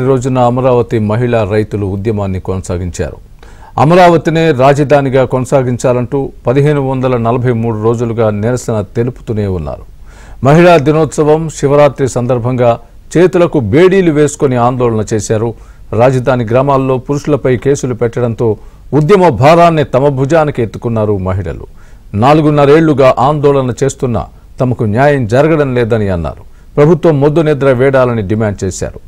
రోజున అమరావతి మహిళా రైతులు ఉద్యమాన్ని కొనసాగించారు. అమరావతినే రాజధానిగా కొనసాగించాలంటూ 1543 రోజులుగా నిరసన తెలుపుతూనే ఉన్నారు. మహిళా దినోత్సవం శివరాత్రి సందర్భంగా చేతులకు బేడీలు వేసుకొని ఆందోళన చేశారు. రాజధాని గ్రామాల్లో పురుషులపై కేసులు పెట్టడంతో ఉద్యమ భారాన్ని తమ భుజానికి ఎత్తుకున్నారు మహిళలు. 4.5 ఏళ్లుగా ఆందోళన చేస్తున్నా తమకు న్యాయం జరగడం లేదని అన్నారు. ప్రభుత్వం మొద్దు నిద్ర వేడాలని డిమాండ్ చేశారు.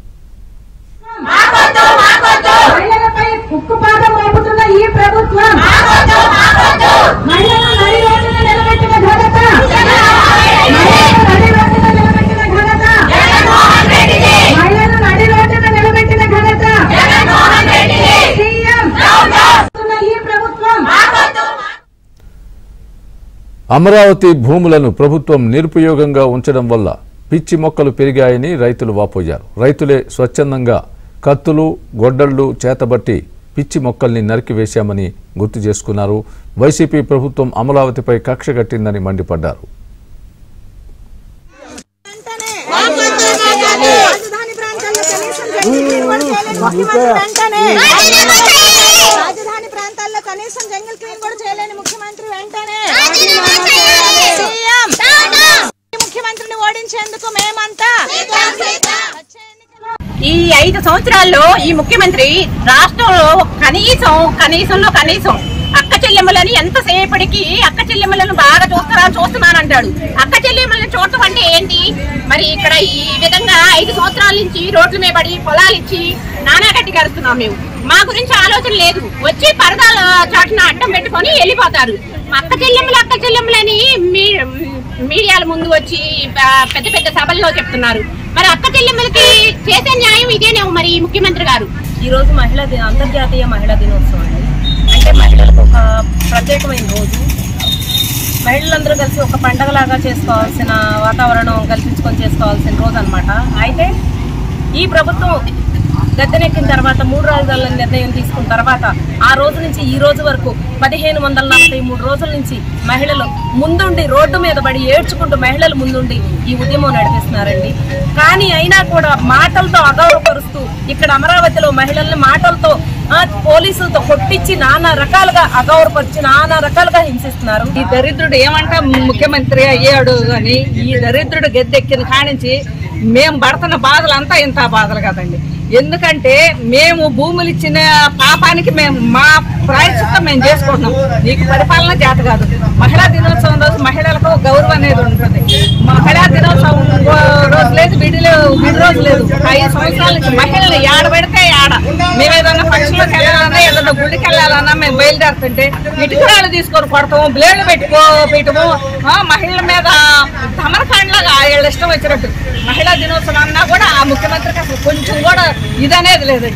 అమరావతి భూములను ప్రభుత్వం నిరుపయోగంగా ఉంచడం వల్ల పిచ్చి మొక్కలు పెరిగాయని రైతులు వాపోయారు. రైతులే స్వచ్ఛందంగా కత్తులు గొడ్డళ్లు చేతబట్టి పిచ్చి మొక్కల్ని నరికివేశామని గుర్తు చేసుకున్నారు. వైసీపీ ప్రభుత్వం అమరావతిపై కక్ష కట్టిందని మండిపడ్డారు. ఈ 5 సంవత్సరాల్లో ఈ ముఖ్యమంత్రి రాష్ట్రంలో కనీసం అక్క చెల్లెమ్మలని ఎంతసేపటికి అక్క చెల్లెమ్మలను బాగా చూస్తున్నానంటాడు. అక్క చెల్లెమ్మలను చూడటం అంటే ఏంటి? మరి ఇక్కడ ఈ విధంగా 5 సంవత్సరాల నుంచి రోడ్ల మీద పడి పొలాలు ఇచ్చి నానా గట్టి కడుతున్నాం. మేము మా గురించి ఆలోచన లేదు. వచ్చి పరదాల చాటున అడ్డం పెట్టుకొని వెళ్ళిపోతారు. అక్క చెల్లెమ్మలని మీడియాల ముందు వచ్చి పెద్ద పెద్ద సభల్లో చెప్తున్నారు. మరి అక్క చెల్లెమ్మలకి చేసే న్యాయం ఇదేనేమో మరి ముఖ్యమంత్రి గారు. ఈ రోజు అంతర్జాతీయ మహిళా దినోత్సవం అండి. అంటే మహిళలకు ఒక ప్రత్యేకమైన రోజు. మహిళలందరూ కలిసి ఒక పండగలాగా చేసుకోవాల్సిన వాతావరణం కల్పించుకొని చేసుకోవాల్సిన రోజు అన్నమాట. అయితే ఈ ప్రభుత్వం గద్దెనెక్కిన తర్వాత 3 రాజధానుల నిర్ణయం తీసుకున్న తర్వాత ఆ రోజు నుంచి ఈ రోజు వరకు 1543 రోజుల నుంచి మహిళలు ముందుండి రోడ్డు మీద పడి ఏడ్చుకుంటూ మహిళలు ముందుండి ఈ ఉద్యమం నడిపిస్తున్నారండి. కానీ అయినా కూడా మాటలతో అగౌరవపరుస్తూ ఇక్కడ అమరావతిలో మహిళల్ని మాటలతో పోలీసులతో కొట్టించి నానా రకాలుగా అగౌరవపరిచి నానా రకాలుగా హింసిస్తున్నారు. ఈ దరిద్రుడు ఏమంటా ముఖ్యమంత్రి అయ్యాడు అని ఈ దరిద్రుడు గద్దెక్కిన కానించి మేము పడుతున్న బాధలంతా ఇంత బాధలు కదండి. ఎందుకంటే మేము భూములు ఇచ్చిన పాపానికి మా ప్రాయశ్చిత్తం మేము చేసుకుంటున్నాం. నీకు పరిపాలన చేత కాదు. మహిళా దినోత్సవం రోజు మహిళలకు గౌరవం అనేది ఉంటుంది. మహిళా దినోత్సవం రోజు లేదు, విడి రోజు లేదు. 5 సంవత్సరాల నుంచి మహిళలు ఏడ పెడితే ఏడ మేము ఏదన్నా పక్షులకు వెళ్ళాలన్నా ఏదన్నా గుడికి వెళ్ళాలన్నా మేము బయలుదేరుతుంటే ఇటుకరాళ్ళు తీసుకొని కొడతాము, బ్లేడ్లు పెట్టము. మహిళల మీద తమరకాండ్లాగా వీళ్ళ ఇష్టం వచ్చినట్టు మహిళా దినోత్సవం అన్నా కూడా ఆ ముఖ్యమంత్రికి అసలు కొంచెం కూడా ఇదనేది లేదు.